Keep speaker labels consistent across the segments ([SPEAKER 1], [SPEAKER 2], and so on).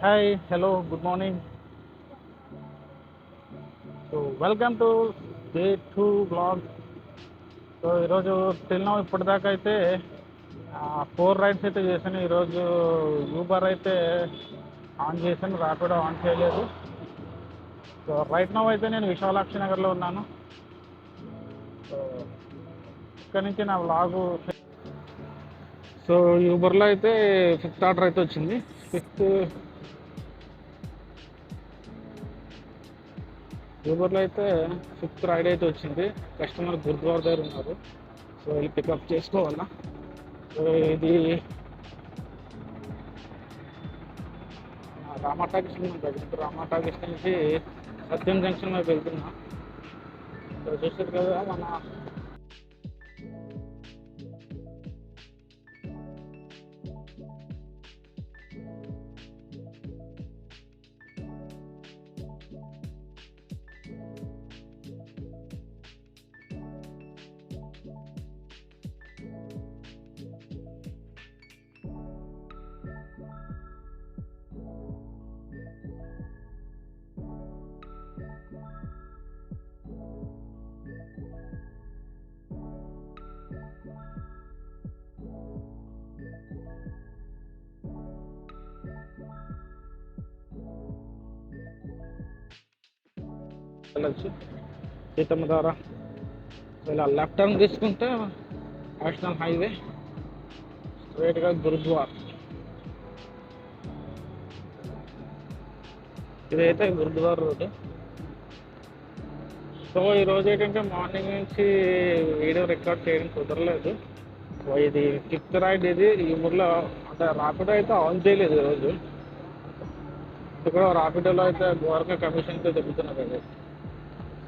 [SPEAKER 1] Hi, hello, good morning. So welcome to day 2 blog. So ఈరోజు తిన్నాం ఇప్పటిదాకా అయితే 4 రైడ్స్ అయితే చేశాను. ఈరోజు యూబర్ అయితే ఆన్ చేశాను, ర్యాపిడో ఆన్ చేయలేదు. సో రైట్ నౌ అయితే నేను విశాలాక్షి నగర్లో ఉన్నాను. సో ఇక్కడ నుంచి నా వ్లాగు. సో యూబర్లో అయితే 5th ఆర్డర్ అయితే వచ్చింది. యూబర్లో అయితే 5th రైడ్ అయితే వచ్చింది. కస్టమర్ గురుద్వారా దగ్గర ఉన్నారు. సో వెళ్ళి పికప్ చేసుకోవాలా. సో ఇది రామాటాకృష్ణ ఉంటుంది. రామాటాకృష్ణ నుంచి సత్యం జంక్షన్ వైపు వెళ్తున్నా. సో చూసారు కదా మన వెళ్ళచ్చు సీతమ్మ ద్వారా. ఇలా లెఫ్ట్ టర్న్ తీసుకుంటే నేషనల్ హైవే స్ట్రైట్గా గురుద్వార్. ఇదైతే గురుద్వార్ రోడ్డు. సో ఈరోజు ఏంటంటే మార్నింగ్ నుంచి వీడియో రికార్డ్ చేయడం కుదరలేదు. సో ఇది 5th రైడ్. ఇది ఈ ఊర్లో అంటే ర్యాపిడో అయితే ఆన్ చేయలేదు ఈరోజు. ఇక్కడ ర్యాపిడోలో అయితే ఘోరంగా కమిషన్తో దెబ్బతున్నారు అది.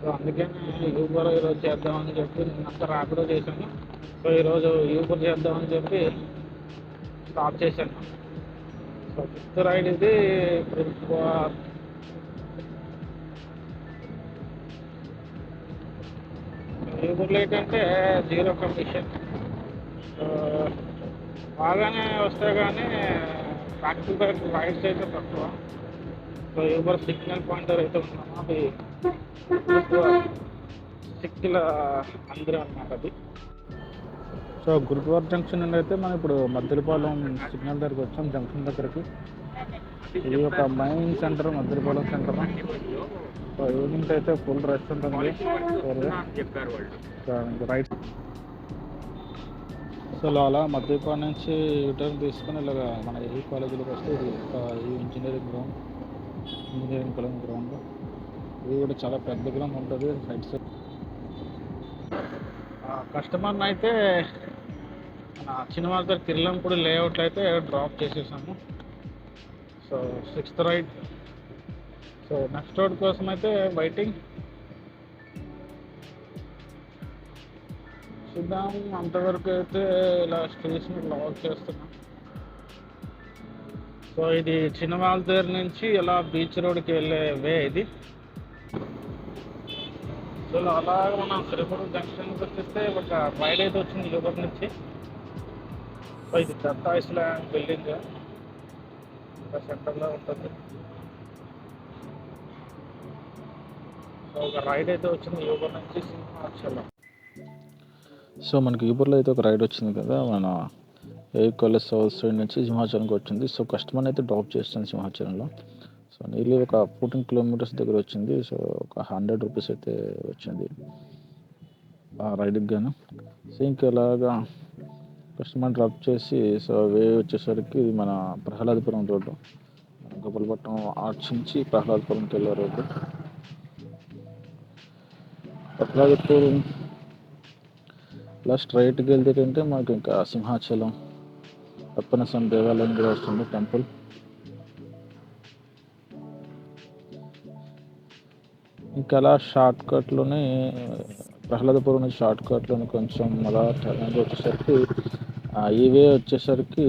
[SPEAKER 1] సో అందుకని యూబర్ ఈరోజు చేద్దామని చెప్పి నేనంతా ర్యాపిడో చేశాను. సో ఈరోజు యూబర్ చేద్దామని చెప్పి స్టార్ట్ చేశాను. సో 5th రైడ్ ఇది. యూబర్లో ఏంటంటే 0 కమిషన్. సో బాగానే వస్తాయి కానీ బ్యాక్ టు బ్యాక్ రైడ్స్ అయితే తక్కువ. సో యూబర్ సిగ్నల్ పాయింటర్ అయితే ఉన్నాము. అది 6 కిలో అందరం అన్నమాట అది. సో గురుద్వార్ జంక్షన్ నుండి అయితే మనం ఇప్పుడు మద్దెలపాలెం సిగ్నల్ దగ్గరికి వచ్చాం. జంక్షన్ దగ్గరికి. ఇది ఒక main centre, Maddilapalem centre. So evening అయితే ఫుల్ రష్ ఉంటుంది. రైట్. సో అలా మద్దెలపాలెం నుంచి రిటర్న్ తీసుకుని ఇలాగ మన ఏఈ కాలేజీలోకి వస్తే ఇది ఈ ఇంజనీరింగ్ గ్రౌండ్. ఇది కూడా చాలా పెద్ద గ్రౌండ్ ఉంటుంది. రైట్ సైడ్ కస్టమర్ని అయితే మన చిన్నవాళ్ళ కిర్లంపూడి లేఅవుట్లో అయితే డ్రాప్ చేసేసాము. So 6th ride. So next road కోసం అయితే వెయిటింగ్. చూద్దాం. అంతవరకు అయితే ఇలా స్టేషన్ లాక్ చేస్తున్నాం. సో ఇది చిన్నవాళ్ళ దగ్గర నుంచి ఇలా బీచ్ రోడ్కి వెళ్ళే వే ఇది. సో అలాగ మనం శ్రీపురం జంక్షన్కి వచ్చేస్తే ఒక రైడ్ అయితే వచ్చింది యూబర్ నుంచి. సో ఇది దత్త ఐస్లాండ్ బిల్డింగ్ ఇంకా సెంటర్లో ఉంటుంది. సో ఒక రైడ్ అయితే వచ్చింది యూబర్ నుంచి సింహాచలం. సో మనకి యూబర్లో అయితే ఒక రైడ్ వచ్చింది కదా, మన ఏఈ కాలేజ్ సౌత్ సైడ్ నుంచి సింహాచలంకి వచ్చింది. సో కస్టమర్ని అయితే డ్రాప్ చేస్తాను సింహాచలంలో. సో నియర్లీ ఒక 14 కిలోమీటర్స్ దగ్గర వచ్చింది. సో ఒక 100 రూపీస్ అయితే వచ్చింది ఆ రైడ్కి గాను. సో ఇంకా ఇలాగా కస్టమర్ డ్రాప్ చేసి సో వే వచ్చేసరికి మన ప్రహ్లాదపురం రోడ్డు, గొప్పలపట్నం ఆర్చ్ నుంచి ప్రహ్లాదపురంకి వెళ్ళే రోడ్డు. ప్రహ్లాదపురం ఇలా స్ట్రైట్కి వెళ్తే మనకి ఇంకా సింహాచలం అప్పన్నస్వామి దేవాలయం కూడా వస్తుంది, టెంపుల్. ఇంకా అలా షార్ట్ కట్లోనే ప్రహ్లాదపురం నుంచి షార్ట్ కట్లోనే కొంచెం అలా టర్నింగ్ వచ్చేసరికి ఈ వే వచ్చేసరికి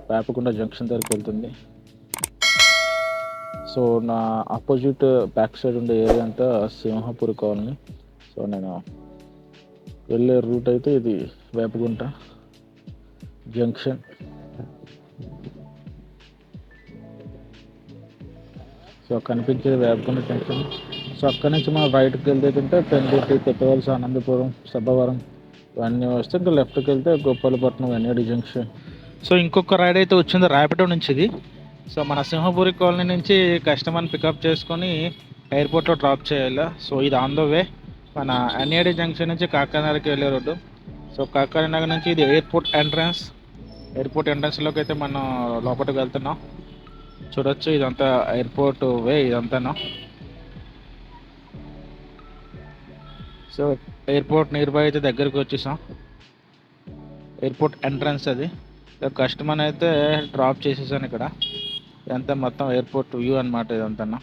[SPEAKER 1] వేపకొండ జంక్షన్ దగ్గరికి వెళ్తుంది. సో నా ఆపోజిట్ బ్యాక్ సైడ్ ఉండే ఏరియా అంతా సింహపూర్ కాలనీ. సో నేను వెళ్ళే రూట్ అయితే ఇది వేపగుంట జంక్షన్. సో కనిపించేది వేపకొండ జంక్షన్. సో అక్కడి నుంచి మనం రైట్కి వెళ్తే పెందుర్తి, కొత్తవలస, ఆనందపురం, సబ్బవరం ఇవన్నీ వస్తే ఇంకా లెఫ్ట్కి వెళ్తే గోపాలపట్నం, ఎన్ఏడి జంక్షన్. సో ఇంకొక రైడ్ అయితే వచ్చింది ర్యాపిడో నుంచి ఇది. సో మన సింహపురి కాలనీ నుంచి కస్టమర్ని పికప్ చేసుకొని ఎయిర్పోర్ట్లో డ్రాప్ చేయాలి. సో ఇది ఆన్ ద వే మన ఎన్ఏడి జంక్షన్ నుంచి కాకినాడకి వెళ్ళే రోడ్డు. సో కాకినాడ నుంచి ఇది ఎయిర్పోర్ట్ ఎంట్రన్స్లోకి అయితే మనం లోపలికి వెళ్తున్నాం. చూడొచ్చు ఇదంతా ఎయిర్పోర్ట్ వే ఇదంతా. సో ఎయిర్పోర్ట్ నియర్ బై అయితే దగ్గరికి వచ్చేసాం. ఎయిర్పోర్ట్ ఎంట్రన్స్ అది. కస్టమర్ అయితే డ్రాప్ చేసేసాను ఇక్కడ. ఇదంతా మొత్తం ఎయిర్పోర్ట్ వ్యూ అనమాట ఇదంతా.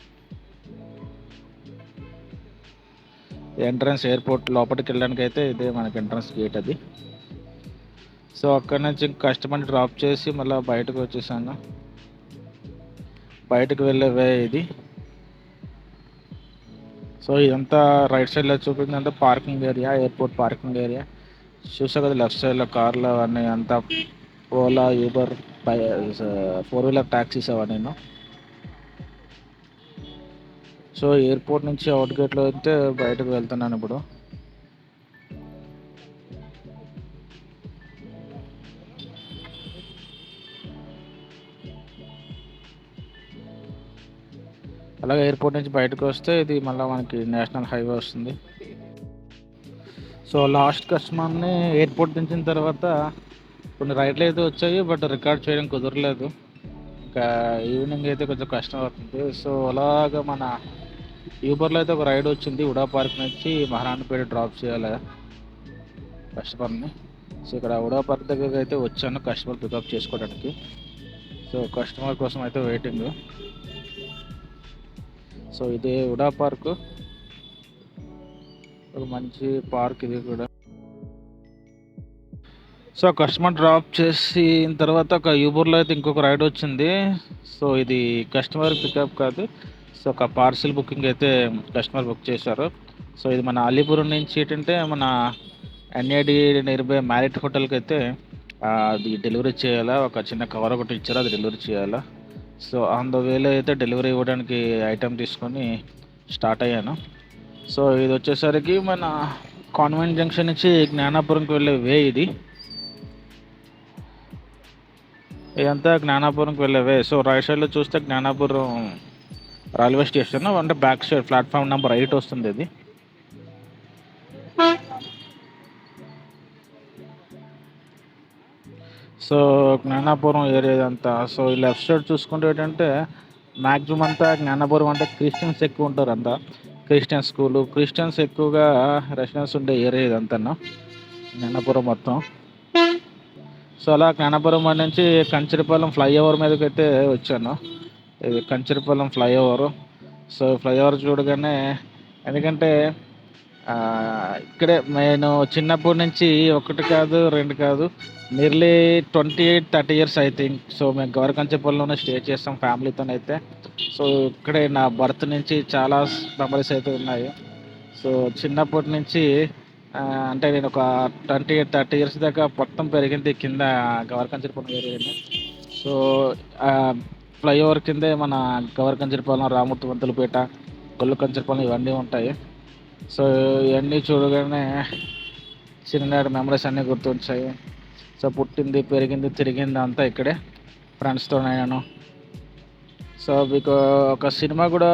[SPEAKER 1] ఎంట్రన్స్ ఎయిర్పోర్ట్ లోపలికి వెళ్ళడానికి అయితే ఇదే మనకి ఎంట్రన్స్ గేట్ అది. సో అక్కడ నుంచి కస్టమర్ని డ్రాప్ చేసి మళ్ళీ బయటకు వచ్చేసాను. బయటకు వెళ్ళే వే ఇది. సో ఇదంతా రైట్ సైడ్లో చూపించిందంటే parking area, airport parking area. చూసా కదా లెఫ్ట్ సైడ్లో కార్లు అవన్నీ అంతా ఓలా, యూబర్, 4-వీలర్ ట్యాక్సీస్ అవన్నీ. సో ఎయిర్పోర్ట్ నుంచి అవుట్ గేట్లో అయితే బయటకు వెళ్తున్నాను ఇప్పుడు. అలాగే ఎయిర్పోర్ట్ నుంచి బయటకు వస్తే ఇది మళ్ళీ మనకి నేషనల్ హైవే వస్తుంది. సో లాస్ట్ కస్టమర్ని ఎయిర్పోర్ట్ దించిన తర్వాత కొన్ని రైడ్లు అయితే వచ్చాయి, బట్ రికార్డ్ చేయడం కుదరలేదు. ఇంకా ఈవినింగ్ అయితే కొంచెం కష్టం అవుతుంది. సో అలాగా మన యూబర్లో అయితే ఒక రైడ్ వచ్చింది. ఉడా పార్క్ నుంచి మహారాణపేట డ్రాప్ చేయాలి కస్టమర్ని. సో ఇక్కడ ఉడా పార్క్ దగ్గరికి అయితే వచ్చాను కస్టమర్ పికప్ చేసుకోవడానికి. సో కస్టమర్ కోసం అయితే వెయిటింగ్. సో ఇది ఉడా పార్క్, ఒక మంచి పార్క్ ఇది కూడా. సో కస్టమర్ డ్రాప్ చేసిన తర్వాత ఒక యూబర్లో అయితే ఇంకొక రైడ్ వచ్చింది. సో ఇది కస్టమర్ పికప్ కాదు, సో ఒక పార్సిల్ బుకింగ్ అయితే కస్టమర్ బుక్ చేశారు. సో ఇది మన అలీపురం నుంచి ఏంటంటే మన ఎన్ఏడి నియర్ బై మ్యారిట్ హోటల్కి అయితే అది డెలివరీ చేయాలా. ఒక చిన్న కవర్ ఒకటి ఇచ్చారు, అది డెలివరీ చేయాలా. సో ఆన్ ద వేలో అయితే డెలివరీ ఇవ్వడానికి ఐటెం తీసుకొని స్టార్ట్ అయ్యాను. సో ఇది వచ్చేసరికి మన కాన్వెంట్ జంక్షన్ నుంచి జ్ఞానాపురంకి వెళ్ళే వే ఇది. ఇదంతా జ్ఞానాపురంకి వెళ్ళే వే. సో రైట్ సైడ్లో చూస్తే జ్ఞానాపురం రైల్వే స్టేషన్, అంటే బ్యాక్ సైడ్ ప్లాట్ఫామ్ నెంబర్ 8 వస్తుంది ఇది. సో జ్ఞానాపురం ఏరియా అంతా. సో ఈ లెఫ్ట్ సైడ్ చూసుకుంటే ఏంటంటే మ్యాక్సిమం అంతా జ్ఞానాపురం అంటే క్రిస్టియన్స్ ఎక్కువ ఉంటారు. అంతా క్రిస్టియన్ స్కూలు, క్రిస్టియన్స్ ఎక్కువగా రెసిడెన్స్ ఉండే ఏరియా ఇదంతా జ్ఞానాపురం మొత్తం. సో అలా జ్ఞానాపురం నుంచి కంచరపాలెం ఫ్లైఓవర్ మీదకి అయితే వచ్చాను. ఇది కంచరపాలెం ఫ్లైఓవర్. సో ఫ్లైఓవర్ చూడగానే, ఎందుకంటే ఇక్కడే నేను చిన్నప్పటి నుంచి ఒకటి కాదు రెండు కాదు nearly 28-30 years I think. So మేము గౌరకంచపల్లిలోనే స్టే చేస్తాం ఫ్యామిలీతోనైతే. సో ఇక్కడే నా బర్త్ నుంచి చాలా మెమరీస్ అయితే ఉన్నాయి. సో చిన్నప్పటి నుంచి అంటే నేను ఒక 28-30 ఇయర్స్ దాకా మొత్తం పెరిగింది కింద గౌరకంచపల్లి ఏరియాని. సో ఫ్లైఓవర్ కిందే మన గౌరకంచపల్లి, రామూర్తి వంతులపేట, గొల్లుకంచపల్లి ఇవన్నీ ఉంటాయి. సో ఇవన్నీ చూడగానే చిన్ననాటి మెమరీస్ అన్నీ గుర్తొచ్చాయి. సో పుట్టింది, పెరిగింది, తిరిగింది అంతా ఇక్కడే ఫ్రెండ్స్తో నేను. సో మీకు ఒక సినిమా కూడా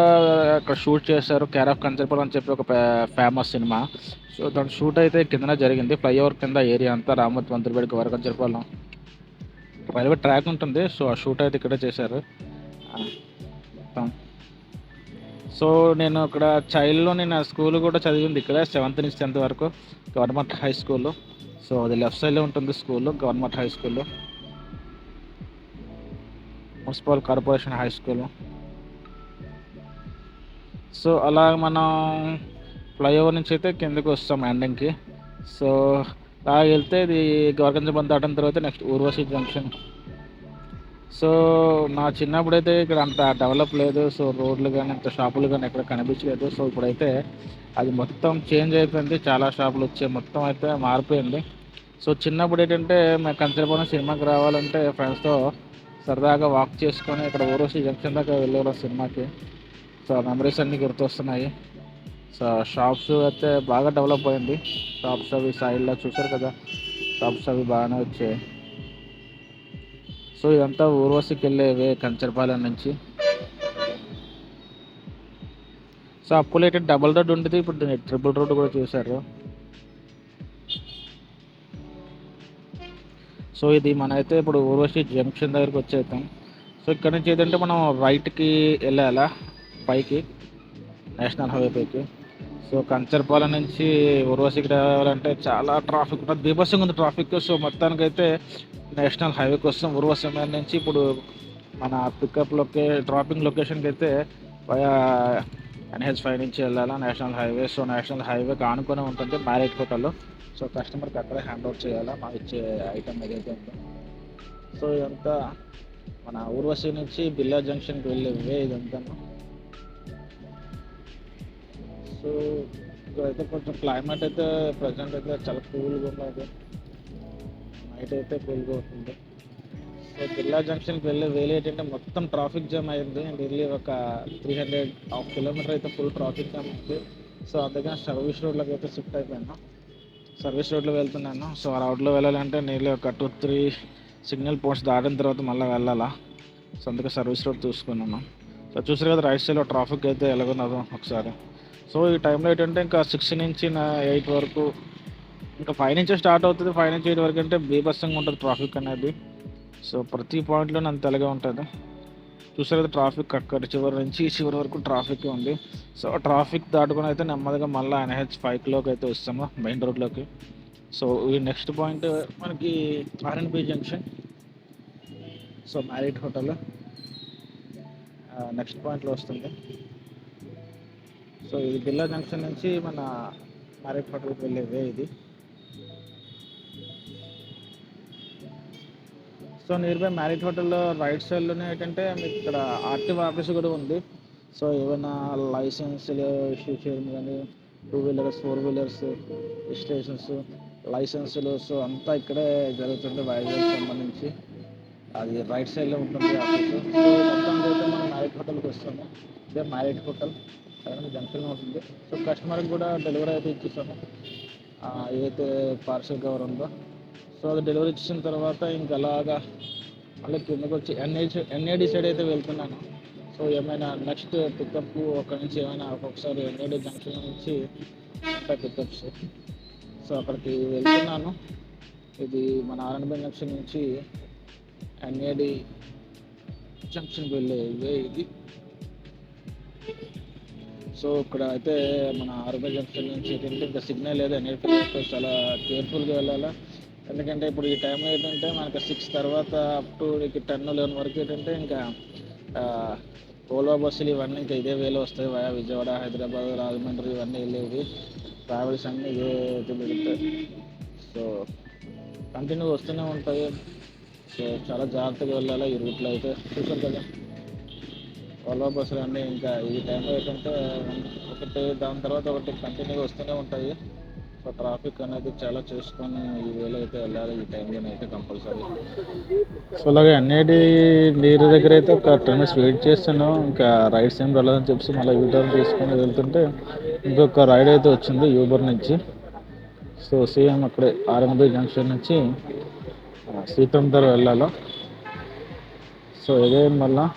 [SPEAKER 1] అక్కడ షూట్ చేశారు, కేర్ ఆఫ్ కంచరపాలెం అని చెప్పి ఒక ఫేమస్ సినిమా. సో దాని షూట్ అయితే కిందనే జరిగింది, ఫ్లైఓవర్ కింద ఏరియా అంతా. రామూర్తి వంతులపేట, వరకంచరపాలెం రైల్వే ట్రాక్ ఉంటుంది. సో ఆ షూట్ అయితే ఇక్కడే చేశారు. సో నేను ఇక్కడ చైల్డ్లో నేను స్కూల్ కూడా చదివింది ఇక్కడ 7th నుంచి 10th వరకు గవర్నమెంట్ హై స్కూల్. సో అది లెఫ్ట్ సైడ్లో ఉంటుంది school, government high school, municipal corporation high school. So అలా మనం ఫ్లైఓవర్ నుంచి అయితే కిందకి వస్తాం ఎండింగ్కి. సో అలా వెళ్తే ఇది గవర్కంచపల్లి దాటిన తర్వాత నెక్స్ట్ ఊర్వశి జంక్షన్. సో నా చిన్నప్పుడు అయితే ఇక్కడ అంత డెవలప్ లేదు. సో రోడ్లు కానీ అంత షాపులు కానీ ఎక్కడ కనిపించలేదు. సో ఇప్పుడైతే అది మొత్తం చేంజ్ అయిపోయింది, చాలా షాపులు వచ్చాయి, మొత్తం అయితే మారిపోయింది. సో చిన్నప్పుడు ఏంటంటే మేము కంచరపాలెం సినిమాకి రావాలంటే ఫ్రెండ్స్తో సరదాగా వాక్ చేసుకొని ఇక్కడ ఊర్వశి జంక్షన్ దాకా వెళ్ళేవాళ్ళం సినిమాకి. సో మెమరీస్ అన్నీ గుర్తొస్తున్నాయి. సో షాప్స్ అయితే బాగా డెవలప్ అయింది. షాప్స్ అవి సైడ్లో చూసారు కదా, షాప్స్ అవి బాగానే వచ్చాయి. సో ఇదంతా ఊర్వశికి వెళ్ళేవే కంచరపాలెం నుంచి. సో అప్పుడు అయితే డబుల్ రోడ్ ఉండేది, ఇప్పుడు ట్రిపుల్ రోడ్ కూడా చూశారు. సో ఇది మనమైతే ఇప్పుడు ఊర్వశి జంక్షన్ దగ్గరికి వచ్చేద్దాం. సో ఇక్కడ నుంచి ఏంటంటే మనం రైట్కి వెళ్ళాలా పైకి, నేషనల్ హైవే పైకి. సో కంచరపాలెం నుంచి ఊర్వశికి రావాలంటే చాలా ట్రాఫిక్ ఉంటుంది, బీభత్సంగా ఉంది ట్రాఫిక్. సో మొత్తానికైతే నేషనల్ హైవేకి వస్తాం. ఊర్వశి నుంచి ఇప్పుడు మన పికప్ డ్రాపింగ్ లొకేషన్కి అయితే NH5 నుంచి వెళ్ళాలా నేషనల్ హైవే. సో నేషనల్ హైవేకి ఆనుకొని ఉంటుంది మ్యారేజ్ హోటల్. సో కస్టమర్కి అక్కడే హ్యాండ్ ఓవర్ చేయాలా మాకు ఇచ్చే ఐటమ్ ఏదైతే ఉందో. సో ఇదంతా మన ఊర్వశి నుంచి బిల్లా జంక్షన్కి వెళ్ళే ఇదంతా. సో ఇక్కడైతే కొంచెం క్లైమేట్ అయితే ప్రజెంట్ అయితే చాలా కూల్గా ఉన్నది, నైట్ అయితే కూల్గా ఉంటుంది. సో బిర్లా జంక్షన్కి వేలు ఏంటంటే మొత్తం ట్రాఫిక్ జామ్ అయింది. ఢిల్లీ ఒక 300 కిలోమీటర్ అయితే ఫుల్ ట్రాఫిక్ జామ్ అయింది. సో అందుకని సర్వీస్ రోడ్లోకి అయితే షిఫ్ట్ అయిపోయాను, సర్వీస్ రోడ్లో వెళ్తున్నాను. సో ఆ రోడ్లో వెళ్ళాలంటే నీళ్ళు ఒక 2-3 సిగ్నల్ పోస్ట్ దాటిన తర్వాత మళ్ళీ వెళ్ళాలా. సో అందుకే సర్వీస్ రోడ్ చూసుకున్నాను. సో చూసారు కదా రైట్ సైడ్లో ట్రాఫిక్ అయితే ఎలాగున్నదో ఒకసారి. సో ఈ టైంలో ఏంటంటే ఇంకా 6 నుంచి 8 వరకు, ఇంకా 5 నుంచి స్టార్ట్ అవుతుంది. 5 నుంచి 8 వరకు అంటే బీభత్సంగా ఉంటుంది ట్రాఫిక్ అనేది. సో ప్రతి పాయింట్లోనే అంత అలాగే ఉంటుంది. చూసారు కదా ట్రాఫిక్ అక్కడ చివరి నుంచి చివరి వరకు ట్రాఫిక్ ఉంది. సో ట్రాఫిక్ దాటుకొని అయితే నెమ్మదిగా మళ్ళీ NH5లోకి అయితే వస్తాము, మెయిన్ రోడ్లోకి. సో ఈ నెక్స్ట్ పాయింట్ మనకి RNB junction. So marital hotel next పాయింట్లో వస్తుంది. సో ఇది బిర్లా జంక్షన్ నుంచి మన మ్యారిట్ హోటల్కి వెళ్ళేదే ఇది. సో నియర్ బై మ్యారిట్ హోటల్లో రైట్ సైడ్లోనే ఏంటంటే మీకు ఇక్కడ RTO ఆఫీస్ కూడా ఉంది. సో ఏమైనా లైసెన్స్లు ఇష్యూ చేయడం కానీ, 2 వీలర్స్ 4 వీలర్స్ రిజిస్ట్రేషన్స్ లైసెన్సులు, సో అంతా ఇక్కడే జరుగుతుంది వైజాగ్ సంబంధించి. అది రైట్ సైడ్లో ఉంటుంది ఆఫీసు. సో మొత్తానికి అయితే మనం మ్యారిట్ హోటల్కి వస్తాము. ఇదే మ్యారిట్ హోటల్ జంక్షన్లో ఉంటుంది. సో కస్టమర్కి కూడా డెలివరీ అయితే ఇచ్చేస్తాము ఏదైతే పార్సల్ కవర్ ఉందో. సో అది డెలివరీ ఇచ్చిన తర్వాత ఇంకా అలాగా మళ్ళీ కిందకి వచ్చి NAD సైడ్ అయితే వెళ్తున్నాను. సో ఏమైనా నెక్స్ట్ పికప్ అక్కడ నుంచి ఏమైనా ఒక్కొక్కసారి NAD జంక్షన్ నుంచి పికప్స్. సో అక్కడికి వెళ్తున్నాను. ఇది మన RNB జంక్షన్ నుంచి NAD జంక్షన్కి వెళ్ళే ఇది. సో ఇక్కడ అయితే మన RNB జంక్షన్ నుంచి ఏంటంటే ఇంకా సిగ్నల్ లేదు, NAD చాలా కేర్ఫుల్గా వెళ్ళాలా. ఎందుకంటే ఇప్పుడు ఈ టైంలో ఏంటంటే మనకి 6 తర్వాత అప్ టు 10-11 వరకు ఏంటంటే ఇంకా ఓలా బస్సులు ఇవన్నీ ఇంకా ఇదే వేలో వస్తాయి. విజయవాడ, హైదరాబాద్, రాజమండ్రి ఇవన్నీ వెళ్ళేవి ట్రావెల్స్ అన్నీ ఇదే పెడతాయి. సో కంటిన్యూ వస్తూనే ఉంటాయి. సో చాలా జాగ్రత్తగా వెళ్ళాలి ఈ రూట్లో అయితే. చూసారు కదా ఓలా బస్సులు అన్నీ ఇంకా ఈ టైంలో ఏంటంటే ఒకటి దాని తర్వాత ఒకటి కంటిన్యూగా వస్తూనే ఉంటాయి. సో ట్రాఫిక్ అనేది చాలా చూసుకొని ఈ వేలో అయితే వెళ్ళాలి ఈ టైంలో అయితే కంపల్సరీ. సో అలాగే నీరు దగ్గర అయితే ఒక 10 minutes వెయిట్ చేస్తాను. ఇంకా రైడ్స్ ఏం వెళ్ళదని చెప్పి మళ్ళీ యూటర్న్ తీసుకొని వెళ్తుంటే ఇంకొక రైడ్ అయితే వచ్చింది యూబర్ నుంచి. సో సేమ్ అక్కడే RNB జంక్షన్ నుంచి సీతంధర వెళ్ళాలి. సో ఇదే మళ్ళీ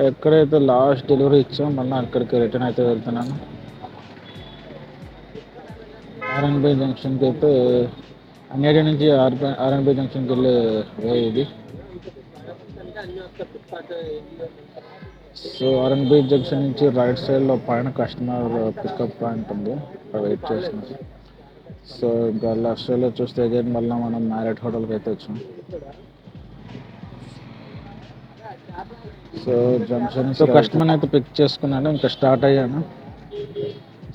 [SPEAKER 1] ఎక్కడైతే లాస్ట్ డెలివరీ ఇచ్చాం మళ్ళీ అక్కడికి రిటర్న్ అయితే వెళ్తున్నాను. RNB జంక్షన్కి అయితే NAD నుంచి RNB జంక్షన్కి వెళ్ళే వే ఇది. సో RNB జంక్షన్ నుంచి రైట్ సైడ్లో పైన కస్టమర్ పికప్ పాయింట్ ఉంది, అక్కడ వెయిట్ చేస్తున్నారు. సో ఇంకా లెఫ్ట్ సైడ్లో చూస్తే అగైన్ మళ్ళీ మనం మ్యారిట్ హోటల్కి అయితే వచ్చాం. సో జంక్షన్ సో కస్టమర్ అయితే పిక్ చేసుకున్నాను, ఇంకా స్టార్ట్ అయ్యాను.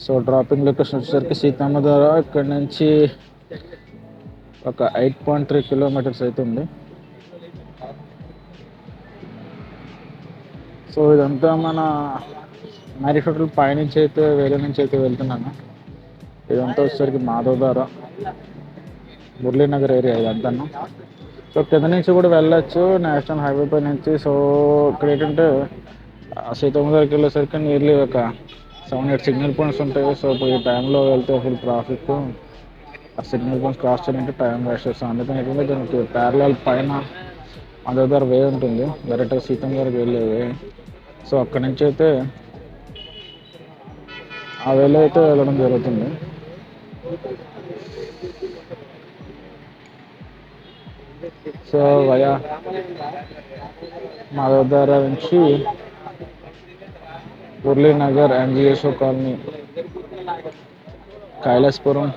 [SPEAKER 1] సో డ్రాపింగ్ లొకేషన్ వచ్చేసరికి సీతమ్మధార ఇక్కడ నుంచి ఒక 8.3 కిలోమీటర్స్ అయితే ఉంది. సో ఇదంతా మన మ్యారిట్ హోటల్ పైనుంచి అయితే వేరే నుంచి అయితే వెళ్తున్నాను. ఇదంతా వచ్చేసరికి మాధవధార, మురళీనగర్ ఏరియా ఇదంతా. సో కింద నుంచి కూడా వెళ్ళొచ్చు నేషనల్ హైవే పై నుంచి. సో ఇక్కడ ఏంటంటే సీతమ్మ దగ్గరికి వెళ్ళేసరికి నియర్లీ ఒక 7-8 సిగ్నల్ పాయింట్స్ ఉంటాయి. సో ఇప్పుడు ఈ టైంలో వెళ్తే ఫుల్ ట్రాఫిక్, ఆ సిగ్నల్ పాయింట్స్ క్రాస్ చేయాలంటే టైం వేస్ట్ చేస్తాం. అందుకని ఏంటంటే దానికి ప్యారలల్ పైన అదర్ వే ఉంటుంది, డైరెక్ట్గా సీతమ్మ దగ్గరికి వెళ్ళే వే. సో అక్కడి నుంచి అయితే ఆ వేలో అయితే వెళ్ళడం జరుగుతుంది. సో వయా మాధవధార నుంచి మురళీనగర్, ఎన్జిఎస్ఓ కాలనీ, కైలాసపురం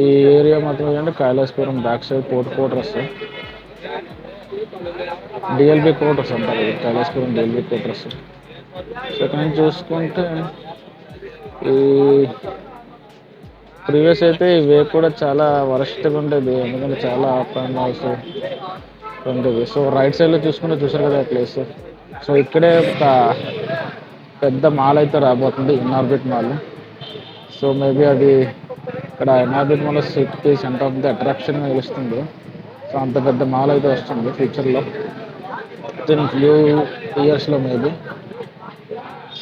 [SPEAKER 1] ఈ ఏరియా మాత్రం ఏంటంటే కైలాసపురం బ్యాక్ సైడ్ కోటర్స్, డిఎల్బి కోటర్స్ అంటారు, కైలాసపురం డిఎల్బి కోటర్స్. సో ఇక్కడ నుంచి చూసుకుంటే ఈ ప్రీవియస్ అయితే ఈ వే కూడా చాలా వరస్ట్గా ఉండేది, ఎందుకంటే చాలా అప్ అండ్ డౌన్స్ ఉండేది. సో రైట్ సైడ్లో చూసుకుంటే చూసారు కదా ప్లేస్. సో ఇక్కడే ఒక పెద్ద మాల్ అయితే రాబోతుంది, ఇన్ఆర్బిట్ మాల్. సో మేబీ అది ఇక్కడ Inorbit mall city centre of the attraction నిలుస్తుంది. సో అంత పెద్ద మాల్ అయితే వస్తుంది ఫ్యూచర్లో, విత్ ఇన్ ఫ్యూ ఇయర్స్లో మేబీ.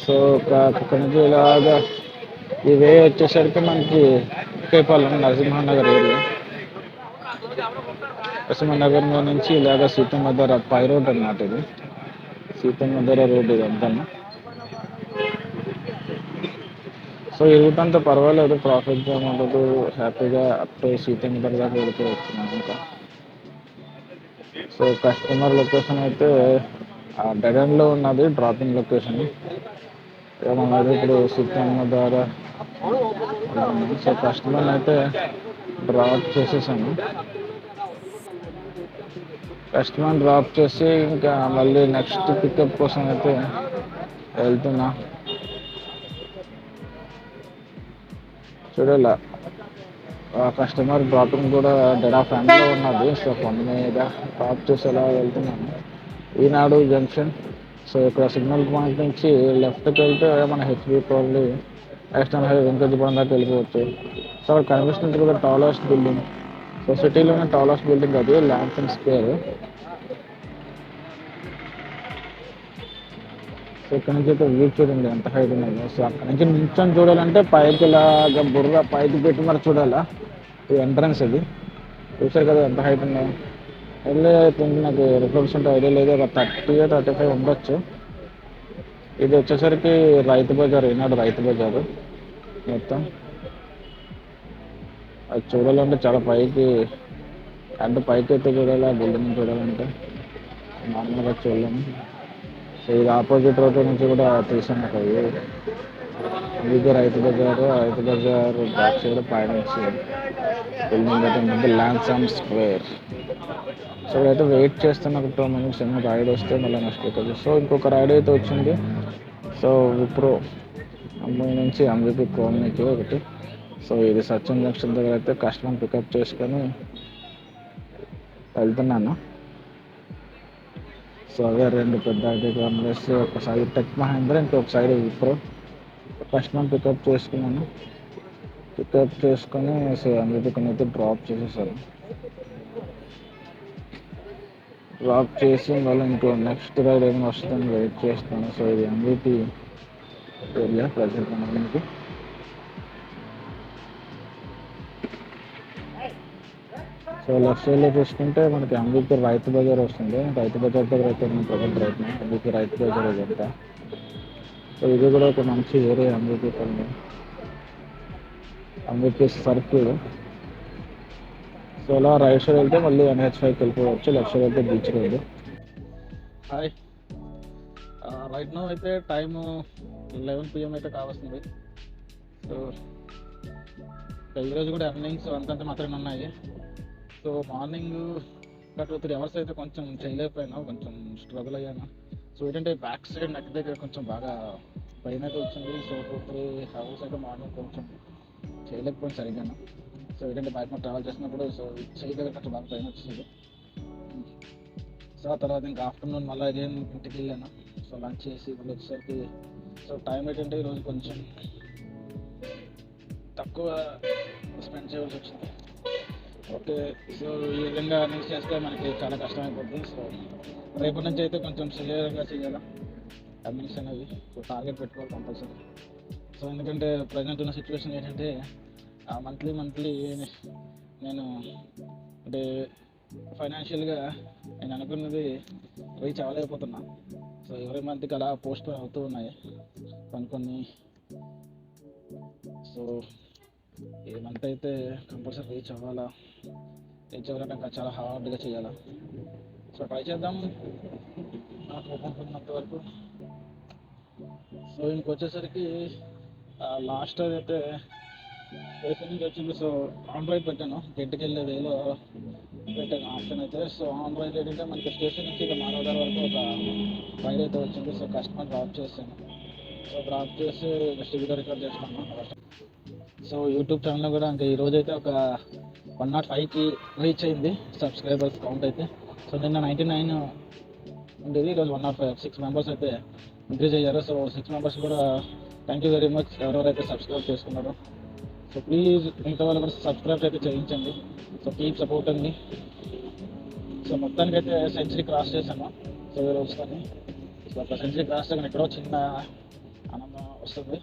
[SPEAKER 1] సో ఇక్కడ నుంచి ఇలాగా ఈ వే వచ్చేసరికి మనకి కేపాలెం నరసింహనగర్ ఏరియా, నరసింహనగర్ నుంచి ఇలాగ సీతమ్మధార పై రోడ్ అన్నమాట. ఇది సీతమ్మధార రోడ్ ఇదంతా. సో ఈ రూట్ అంతా పర్వాలేదు, ట్రాఫిక్ జామ్ ఉండదు, హ్యాపీగా అప్ టు సీతమ్మధార దాకా వెళ్ళిపోవచ్చు ఇంకా. సో కస్టమర్ లొకేషన్ అయితే డెడ్ ఎండ్లో ఉన్నది, డ్రాపింగ్ లొకేషన్. మనది ఇప్పుడు సీతమ్మధార. సో కస్టమర్ని అయితే డ్రాప్ చేసేసాను, కస్టమర్ డ్రాప్ చేసి ఇంకా మళ్ళీ నెక్స్ట్ పికప్ కోసం అయితే వెళ్తున్నా. చూడాల కస్టమర్ డ్రాపింగ్ కూడా డెడ్ ఆఫ్ హ్యాండ్లో ఉన్నది. సో పని మీద డ్రాప్ చేసి ఎలా వెళ్తున్నాను, ఈనాడు జంక్షన్. సో ఇక్కడ సిగ్నల్ పాయింట్ నుంచి లెఫ్ట్కి వెళ్తే మన HB colony, national highway Venkatapuram దాకా వెళ్ళిపోవచ్చు. సో అక్కడ కనిపిస్తుంది కదా టాలెస్ట్ బిల్డింగ్. సో సిటీలోనే టాలెస్ట్ బిల్డింగ్ అది, ల్యాంథన్ స్క్వేర్. సో ఇక్కడ నుంచి అయితే వ్యూ చూడండి ఎంత హైట్ ఉన్నదో. సో అక్కడ నుంచి నిల్చొని చూడాలంటే పైకి ఇలాగా బుర్ర పైకి పెట్టి మరి చూడాలా. ఇది ఎంట్రన్స్, ఇది చూసారు కదా ఎంత హైట్ ఉందో. వెళ్ళి నాకు రిఫ్లెక్షన్ ఐడియా లేదు, ఒక 30-35 ఉండొచ్చు. ఇది వచ్చేసరికి రైతు బజార్, ఈనాడు రైతు బజారు మొత్తం. అది చూడాలంటే చాలా పైకి, అంటే పైకి అయితే చూడాలి, ఆ బిల్డింగ్ చూడాలంటే నార్మల్గా చూడలేము. సో ఇది ఆపోజిట్ రోడ్ నుంచి కూడా తీసాను ఒక వ్యూ. ఇది రైతు బజారు, రైతు బజార్ బ్యాక్ సైడ్ పైనుంచి బిల్డింగ్ అయితే ముందు ల్యాన్సమ్ స్క్వేర్. సో ఇదైతే వెయిట్ చేస్తున్న ఒక 2 minutes ఏమో రైడ్ వస్తే మళ్ళీ నెక్స్ట్ అవుతుంది. సో ఇంకొక రైడ్ అయితే వచ్చింది. సో విప్రో అమ్మాయి నుంచి ఎంవిపి కాలనీకి ఒకటి. సో ఇది సచిన్ జంక్షన్ దగ్గర అయితే కస్టమర్ పికప్ చేసుకొని వెళ్తున్నాను. సో అదే 2 పెద్ద ఐటీ కంపెనీస్, ఒక సైడ్ టెక్ మహేంద్ర, ఇంకొక సైడ్ విప్రో. కస్టమర్ పికప్ చేసుకున్నాను, పికప్ చేసుకొని సో ఎంవిపి కొన్ని అయితే డ్రాప్ చేసేసాను. డ్రాప్ చేసి మళ్ళీ ఇంకో నెక్స్ట్ రైడ్ ఏమైనా వస్తుందని వెయిట్ చేస్తాను. సో ఇది ఎంవిపి ఏరియా ప్రజెంట్ మనకి. సో లెఫ్ట్ సైడ్లో చూసుకుంటే మనకి ఎంవిపి రైతు బజార్ వస్తుంది. రైతు బజార్ దగ్గర అయితే నేను ప్రజెంట్ రైతు ఎంవిపి రైతు బజార్ ఇదంతా. సో ఇది కూడా ఒక మంచి area MVP colony, MVP circle. So అలా రైట్ సైడ్ వెళ్తే మళ్ళీ NH5కి వెళ్ళిపోవచ్చు, లెఫ్ట్ సైడ్ వెళ్తే beach road. Hi, right now అయితే టైము 11 PM అయితే కావస్తుంది. సో ఈరోజు కూడా ఎర్నింగ్స్ అంతంత మాత్రమే ఉన్నాయి. సో మార్నింగ్ ఒక 2-3 hours అయితే కొంచెం చేయలేకపోయినా, కొంచెం స్ట్రగుల్ అయ్యాను. సో ఏంటంటే బ్యాక్ సైడ్ నెక్ దగ్గర కొంచెం బాగా పైన అయితే వచ్చింది. సో 2-3 hours అయితే మార్నింగ్ కొంచెం చేయలేకపోయింది సరిగ్గా. సో ఏంటంటే బయట ట్రావెల్ చేసినప్పుడు సో చేయి దగ్గర కొంచెం బాగా పైన వచ్చింది. సో ఆ తర్వాత ఇంకా ఆఫ్టర్నూన్ మళ్ళీ అగైన్ ఇంటికి వెళ్ళాను. సో లంచ్ చేసి ఇప్పుడు వచ్చేసరికి సో టైం ఏంటంటే ఈరోజు కొంచెం తక్కువ స్పెండ్ చేయవలసి వచ్చింది. ఓకే, సో ఈ విధంగా అర్నింగ్స్ చేస్తే మనకి చాలా కష్టమైపోతుంది. సో రేపటి నుంచి అయితే కొంచెం సివియర్గా చేయాలి. ఎర్నింగ్స్ అనేవి. సో టార్గెట్ పెట్టుకోవాలి కంపల్సరీ. సో ఎందుకంటే ప్రజెంట్ ఉన్న సిచ్యువేషన్ ఏంటంటే మంత్లీ నేను అంటే ఫైనాన్షియల్గా నేను అనుకున్నది రీచ్ అవ్వలేకపోతున్నా. సో ఎవరి మంత్కి అలా పోస్ట్ అవుతూ ఉన్నాయి కొన్ని. సో ఈ మంత్ అయితే కంపల్సరీ రీచ్ అవ్వాలంటే ఇంకా చాలా హార్డ్గా చేయాలా. సో ట్రై చేద్దాం నాకు ఓపెన్ వరకు. సో ఇంకొచ్చేసరికి లాస్ట్ అయితే స్టేషన్ నుంచి వచ్చింది. సో ఆండ్రాయిడ్ పెట్టాను, గెట్కి వెళ్ళే వేలో పెట్టాను ఆప్షన్ అయితే. సో ఆండ్రాయిడ్ ఏంటంటే మనకి స్టేషన్ నుంచి ఇక మానవదార్ వరకు ఒక రైడ్ అయితే వచ్చింది. సో కస్టమర్ డ్రాప్ చేశాను. సో డ్రాప్ చేసి నెక్స్ట్ వీడియో రికార్డ్ చేస్తాను. సో యూట్యూబ్ ఛానల్లో కూడా ఇంకా ఈరోజు అయితే ఒక 105కి రీచ్ అయింది సబ్స్క్రైబర్స్ కౌంట్ అయితే. సో నిన్న 99 ఉండేది, ఈరోజు 105. 6 మెంబర్స్ అయితే ఇంక్రీజ్ అయ్యారు. సో 6 మెంబర్స్ కూడా థ్యాంక్ యూ వెరీ మచ్ ఎవరెవరైతే సబ్స్క్రైబ్ చేసుకున్నారో. సో ప్లీజ్ మిగతా వాళ్ళు కూడా సబ్స్క్రైబ్ అయితే చేయించండి. సో కీప్ సపోర్ట్ అండి. సో మొత్తానికైతే సెంచరీ క్రాస్ చేశాను. సో ఈ రోజు కానీ సో ఒక సెంచరీ క్రాస్ చేయగానే ఎక్కడో చిన్న ఆనందం వస్తుంది.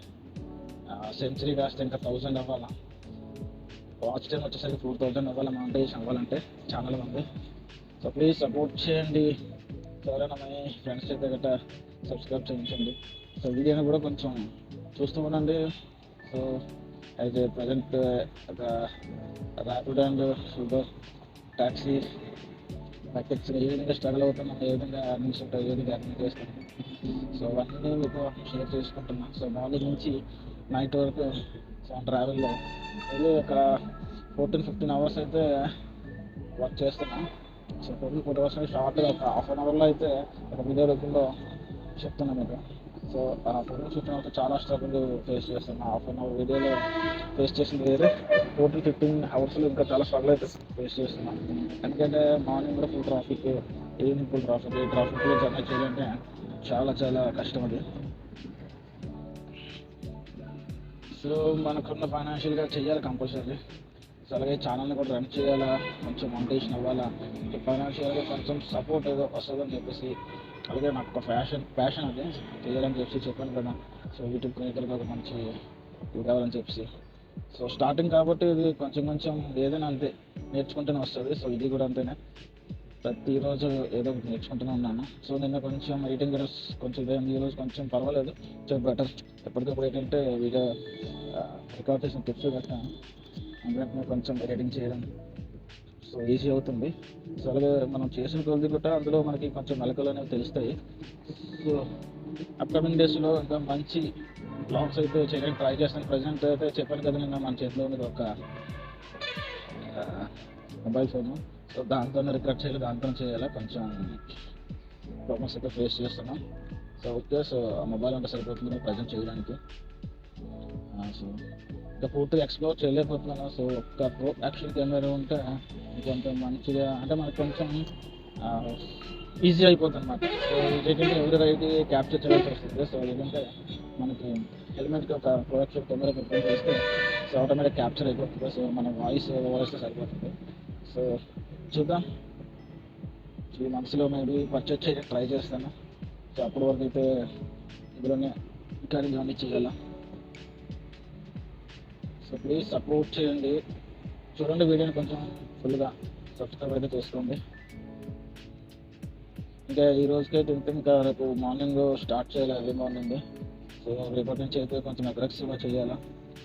[SPEAKER 1] సెంచరీ కాస్తే ఇంకా 1000 అవ్వాలా, వాచ్ టైం వచ్చేసరికి 4000 అవ్వాలి మానిటైజేషన్ అవ్వాలంటే ఛానల్ ఉంది. సో ప్లీజ్ సపోర్ట్ చేయండి. సో ఎవరైనా మీ ఫ్రెండ్స్ అయితే గట్రా సబ్స్క్రైబ్ చేయించండి. సో వీడియోని కూడా కొంచెం చూస్తూ ఉండండి. సో అయితే ప్రజెంట్ ఒక rapid and super taxi packets ఏ విధంగా స్ట్రగుల్ అవుతున్నాం, ఏ విధంగా అర్నింగ్స్ ఉంటాయి, ఏ విధంగా అర్నింగ్ చేస్తాను. సో అవన్నీ మీతో షేర్ చేసుకుంటున్నాను. సో మార్నింగ్ నుంచి నైట్ వరకు సో ట్రావెల్లో ఇది ఒక 14-15 అవర్స్ అయితే వర్క్ చేస్తున్నాను. సో 14 అవర్స్ షార్ట్గా ఒక హాఫ్ అన్ అవర్లో అయితే ఒక వీడియో రూపంలో చెప్తున్నాను మీకు. సో ఆ 14-15 అవర్స్ చాలా స్ట్రగుల్ ఫేస్ చేస్తున్నాను. హాఫ్ అన్ అవర్ వీడియోలో ఫేస్ చేసింది వేరే, 14-15 అవర్స్లో ఇంకా చాలా స్ట్రగుల్ అయితే ఫేస్ చేస్తున్నాను. ఎందుకంటే మార్నింగ్ కూడా full traffic, evening full traffic. ఈ ట్రాఫిక్లో జర్నీ చేయాలంటే చాలా కష్టం అది. సో మనకున్న ఫైనాన్షియల్గా చేయాలి కంపల్సరీ. సో అలాగే ఛానల్ని కూడా రన్ చేయాలా, కొంచెం మోనిటైజేషన్ అవ్వాలా, ఫైనాన్షియల్గా కొంచెం సపోర్ట్ ఏదో వస్తుందని చెప్పేసి. అలాగే నాకు ఒక ప్యాషన్ అది చేయాలని చెప్పి చెప్పాను కదా. సో యూట్యూబ్ క్రియేటర్గా ఒక మంచి ఇది కావాలని చెప్పేసి. సో స్టార్టింగ్ కాబట్టి ఇది కొంచెం ఏదైనా అంతే నేర్చుకుంటూనే వస్తుంది. సో ఇది కూడా అంతేనే, ప్రతిరోజు ఏదో ఒకటి నేర్చుకుంటూనే ఉన్నాను. సో నిన్న కొంచెం ఎడిటింగ్ కూడా కొంచెం ఇదేంది, ఈరోజు కొంచెం పర్వాలేదు, కొంచెం బెటర్. ఎప్పటికప్పుడు ఏంటంటే వీడియో రికార్డ్ చేసిన టిప్స్ గట్టా అందుకంటే కొంచెం ఎడిటింగ్ చేయడం సో ఈజీ అవుతుంది. సో అలాగే మనం చేసిన కొద్ది కూడా అందులో మనకి కొంచెం మెలకువలు అనేవి తెలుస్తాయి. సో అప్కమింగ్ డేస్లో ఇంకా మంచి బ్లాగ్స్ అయితే చేయడానికి ట్రై చేస్తాను. ప్రజెంట్ అయితే చెప్పాను కదా, నిన్న మన చేతిలో ఉన్నది ఒక మొబైల్ ఫోను. సో దాంతోనే రికార్డ్ చేయాలి, దాంతో చేయాలి. కొంచెం ప్రాబ్లమ్స్ అయితే ఫేస్ చేస్తున్నాం. సో ఓకే, సో ఆ మొబైల్ అంటే సరిపోతుంది ప్రజెంట్ చేయడానికి. సో ఇంకా పూర్తిగా ఎక్స్ప్లోర్ చేయలేకపోతున్నాను. సో ఒక్క ప్రో యాక్షన్ కెమెరా ఉంటే కొంచెం మంచిగా, అంటే మనకు కొంచెం ఈజీ అయిపోతుంది అన్నమాట. సో ఏంటంటే ఎవరి రైట్ క్యాప్చర్ చేయాల్సి వస్తుంది. సో ఏంటంటే మనకి హెల్మెట్కి ఒక ప్రో యాక్షన్ కెమెరా పెట్టుకొని చేస్తే సో ఆటోమేటిక్ క్యాప్చర్ అయిపోతుంది. సో మన వాయిస్ ఓవర్ సరిపోతుంది. సో చూద్దాం, 3 monthsలో మేబీ పర్చేజ్ చేయడానికి ట్రై చేస్తాను. సో అప్పటి వరకు అయితే ఇందులోనే ఇంకా ఇవన్నీ చేయాలా. సో ప్లీజ్ సపోర్ట్ చేయండి, చూడండి వీడియోని కొంచెం ఫుల్గా సబ్స్క్రైబ్ అయితే చేసుకోండి. ఇంకా ఈ రోజుకైతే ఇంకా రేపు మార్నింగ్ స్టార్ట్ చేయాలి, ఎర్లీ మార్నింగ్. సో రేపటి నుంచి అయితే కొంచెం అగ్రెసివ్గా చేయాలా.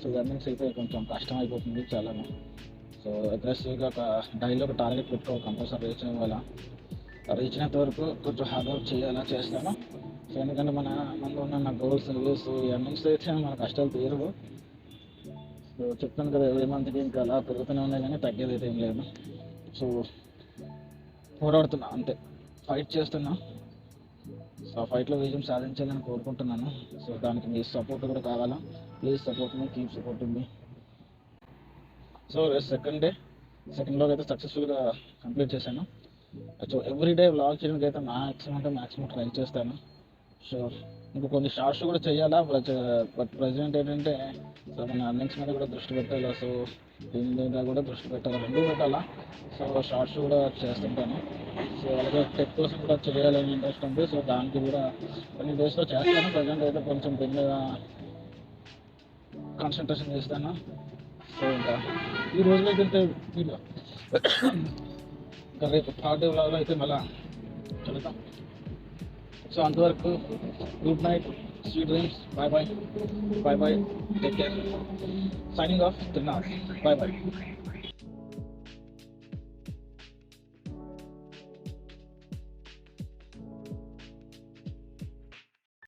[SPEAKER 1] సో రన్నింగ్స్ అయితే కొంచెం కష్టం అయిపోతుంది చాలా. సో అగ్రెసివ్గా ఒక డైలీ ఒక టార్గెట్ పెట్టుకోవాలి, కంపల్సరీ రీచ్ అవ్వాలా. రీచ్ అయినంత వరకు కొంచెం హార్డ్ వర్క్ చేస్తాను. సో ఎందుకంటే మన ఉన్న గోల్స్ వ్యూస్ ఎర్నింగ్స్ అయితే మన కష్టాలు తీరవు. సో చెప్తాను కదా, every monthకి ఇంకా అలా పెరుగుతూనే ఉన్నాయి కానీ తగ్గేది అయితే ఏం లేదు. సో పోరాడుతున్నా అంతే, ఫైట్ చేస్తున్నా. సో ఆ ఫైట్లో విజయం సాధించాలని కోరుకుంటున్నాను. సో దానికి మీ సపోర్ట్ కూడా కావాలా. Please support me, keep supporting me. So second blog అయితే సక్సెస్ఫుల్గా కంప్లీట్ చేశాను. సో ఎవ్రీడే వ్లాగ్ చేయడానికి అయితే మ్యాక్సిమం ట్రై చేస్తాను. షూర్. ఇంకా కొన్ని షార్ట్స్ కూడా చేయాలా, బట్ ప్రజెంట్ ఏంటంటే సో మన అర్నింగ్స్ మీద కూడా దృష్టి పెట్టాలా, సో దీని మీద కూడా దృష్టి పెట్టాలా, రెండు పెట్టాలా. సో షార్ట్స్ కూడా చేస్తుంటాను. సో అలాగే టెక్ కోసం కూడా చేయాలని ఇంట్రెస్ట్ ఉంది. సో దానికి కూడా కొన్ని డేస్లో చేస్తాను. ప్రజెంట్ అయితే కొంచెం దీని మీద కాన్సన్ట్రేషన్ చేస్తాను. సో ఇంకా ఈ రోజులో అయితే వీడియో ఇంకా రేపు థర్డ్ వ్లాగ్లో అయితే మళ్ళీ చదువుతాం. సో అంతవరకు good night, sweet dreams, bye bye, take care, signing off, తిన్నా, బాయ్ బాయ్.